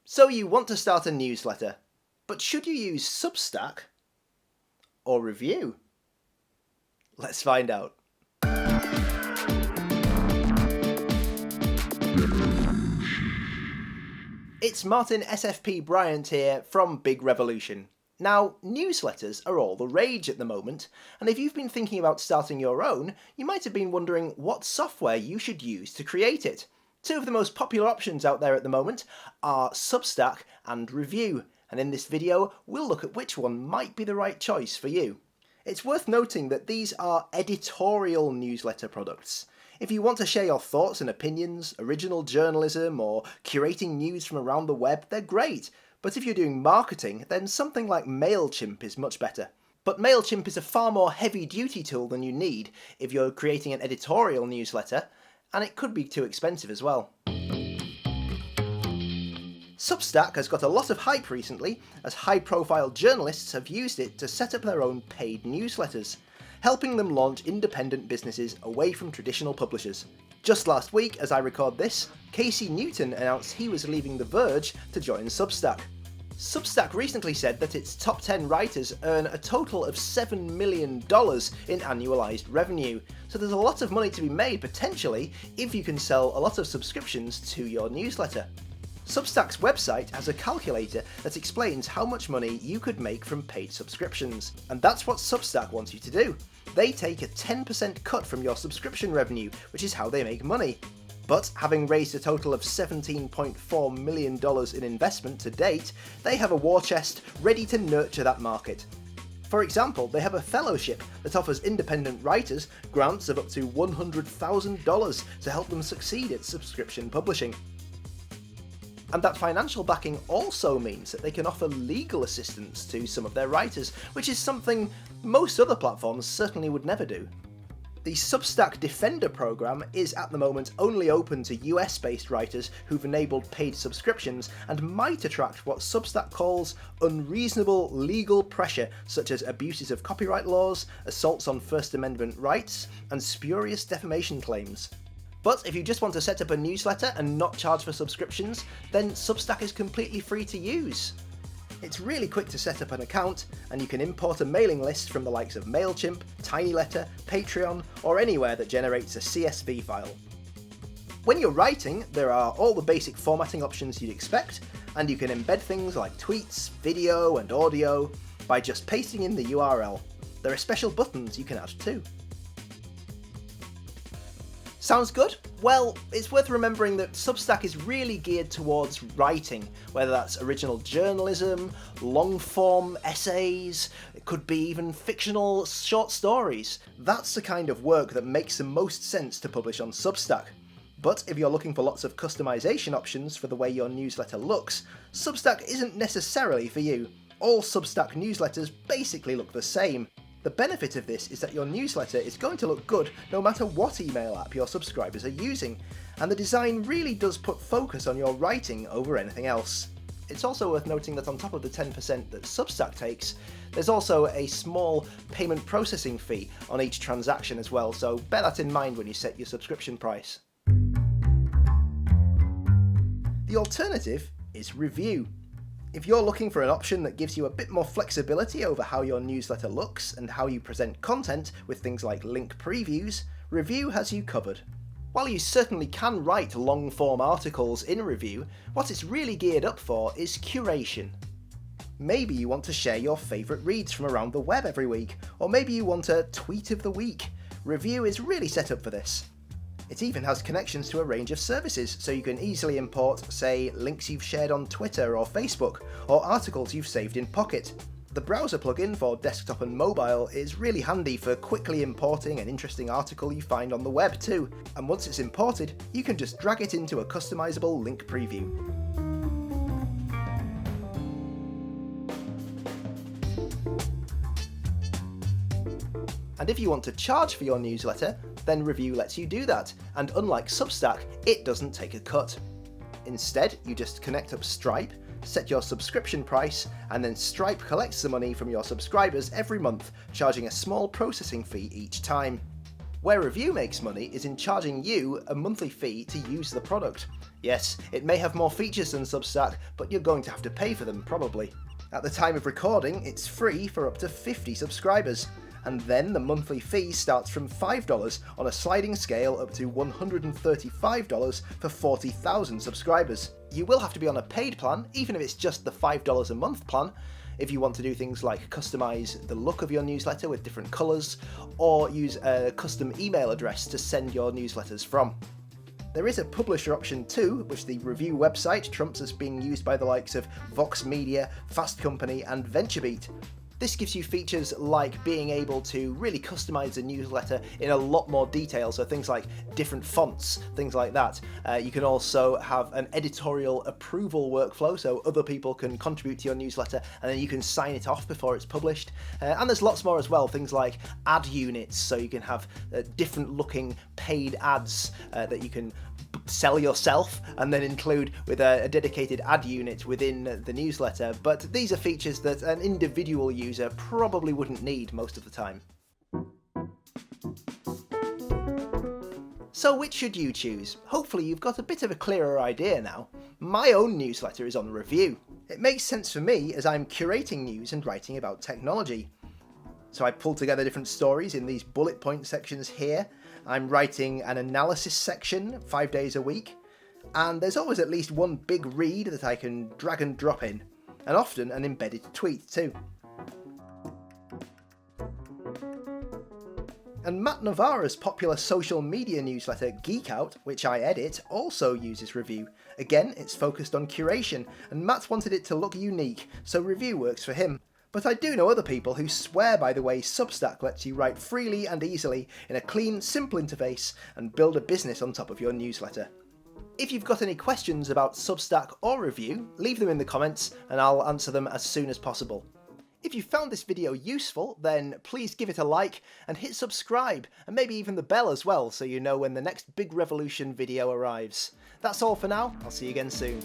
So you want to start a newsletter, but should you use Substack or Revue? Let's find out. It's Martin SFP Bryant here from Big Revolution. Now, newsletters are all the rage at the moment, and if you've been thinking about starting your own, you might have been wondering what software you should use to create it. Two of the most popular options out there at the moment are Substack and Revue, and in this video we'll look at which one might be the right choice for you. It's worth noting that these are editorial newsletter products. If you want to share your thoughts and opinions, original journalism, or curating news from around the web, they're great. But if you're doing marketing, then something like Mailchimp is much better. But Mailchimp is a far more heavy-duty tool than you need if you're creating an editorial newsletter, and it could be too expensive as well. Substack has got a lot of hype recently, as high-profile journalists have used it to set up their own paid newsletters, helping them launch independent businesses away from traditional publishers. Just last week, as I record this, Casey Newton announced he was leaving The Verge to join Substack. Substack recently said that its top 10 writers earn a total of $7 million in annualized revenue, so there's a lot of money to be made potentially if you can sell a lot of subscriptions to your newsletter. Substack's website has a calculator that explains how much money you could make from paid subscriptions, and that's what Substack wants you to do. They take a 10% cut from your subscription revenue, which is how they make money. But having raised a total of $17.4 million in investment to date, they have a war chest ready to nurture that market. For example, they have a fellowship that offers independent writers grants of up to $100,000 to help them succeed at subscription publishing. And that financial backing also means that they can offer legal assistance to some of their writers, which is something most other platforms certainly would never do. The Substack Defender program is at the moment only open to US-based writers who've enabled paid subscriptions and might attract what Substack calls unreasonable legal pressure, such as abuses of copyright laws, assaults on First Amendment rights, and spurious defamation claims. But if you just want to set up a newsletter and not charge for subscriptions, then Substack is completely free to use. It's really quick to set up an account, and you can import a mailing list from the likes of Mailchimp, TinyLetter, Patreon, or anywhere that generates a CSV file. When you're writing, there are all the basic formatting options you'd expect, and you can embed things like tweets, video, and audio by just pasting in the URL. There are special buttons you can add too. Sounds good? Well, it's worth remembering that Substack is really geared towards writing, whether that's original journalism, long-form essays, it could be even fictional short stories. That's the kind of work that makes the most sense to publish on Substack. But if you're looking for lots of customization options for the way your newsletter looks, Substack isn't necessarily for you. All Substack newsletters basically look the same. The benefit of this is that your newsletter is going to look good no matter what email app your subscribers are using, and the design really does put focus on your writing over anything else. It's also worth noting that on top of the 10% that Substack takes, there's also a small payment processing fee on each transaction as well, so bear that in mind when you set your subscription price. The alternative is Revue. If you're looking for an option that gives you a bit more flexibility over how your newsletter looks and how you present content with things like link previews, Revue has you covered. While you certainly can write long-form articles in Revue, what it's really geared up for is curation. Maybe you want to share your favourite reads from around the web every week, or maybe you want a tweet of the week. Revue is really set up for this. It even has connections to a range of services, so you can easily import, say, links you've shared on Twitter or Facebook, or articles you've saved in Pocket. The browser plugin for desktop and mobile is really handy for quickly importing an interesting article you find on the web too, and once it's imported, you can just drag it into a customizable link preview. And if you want to charge for your newsletter, then Revue lets you do that, and unlike Substack, it doesn't take a cut. Instead, you just connect up Stripe, set your subscription price, and then Stripe collects the money from your subscribers every month, charging a small processing fee each time. Where Revue makes money is in charging you a monthly fee to use the product. Yes, it may have more features than Substack, but you're going to have to pay for them, probably. At the time of recording, it's free for up to 50 subscribers, and then the monthly fee starts from $5 on a sliding scale up to $135 for 40,000 subscribers. You will have to be on a paid plan, even if it's just the $5 a month plan, if you want to do things like customize the look of your newsletter with different colours, or use a custom email address to send your newsletters from. There is a publisher option too, which the Revue website trumps as being used by the likes of Vox Media, Fast Company and VentureBeat. This gives you features like being able to really customize a newsletter in a lot more detail, so things like different fonts, things like that. You can also have an editorial approval workflow, so other people can contribute to your newsletter and then you can sign it off before it's published. And there's lots more as well, things like ad units, so you can have different looking paid ads that you can sell yourself and then include with a dedicated ad unit within the newsletter, but these are features that an individual user probably wouldn't need most of the time. So which should you choose? Hopefully you've got a bit of a clearer idea now. My own newsletter is on Revue. It makes sense for me as I'm curating news and writing about technology. So I pull together different stories in these bullet point sections here. I'm writing an analysis section 5 days a week, and there's always at least one big read that I can drag and drop in, and often an embedded tweet too. And Matt Navarra's popular social media newsletter Geek Out, which I edit, also uses Revue. Again, it's focused on curation, and Matt wanted it to look unique, so Revue works for him. But I do know other people who swear by the way Substack lets you write freely and easily in a clean, simple interface and build a business on top of your newsletter. If you've got any questions about Substack or Revue, leave them in the comments and I'll answer them as soon as possible. If you found this video useful, then please give it a like and hit subscribe, and maybe even the bell as well, so you know when the next big revolution video arrives. That's all for now, I'll see you again soon.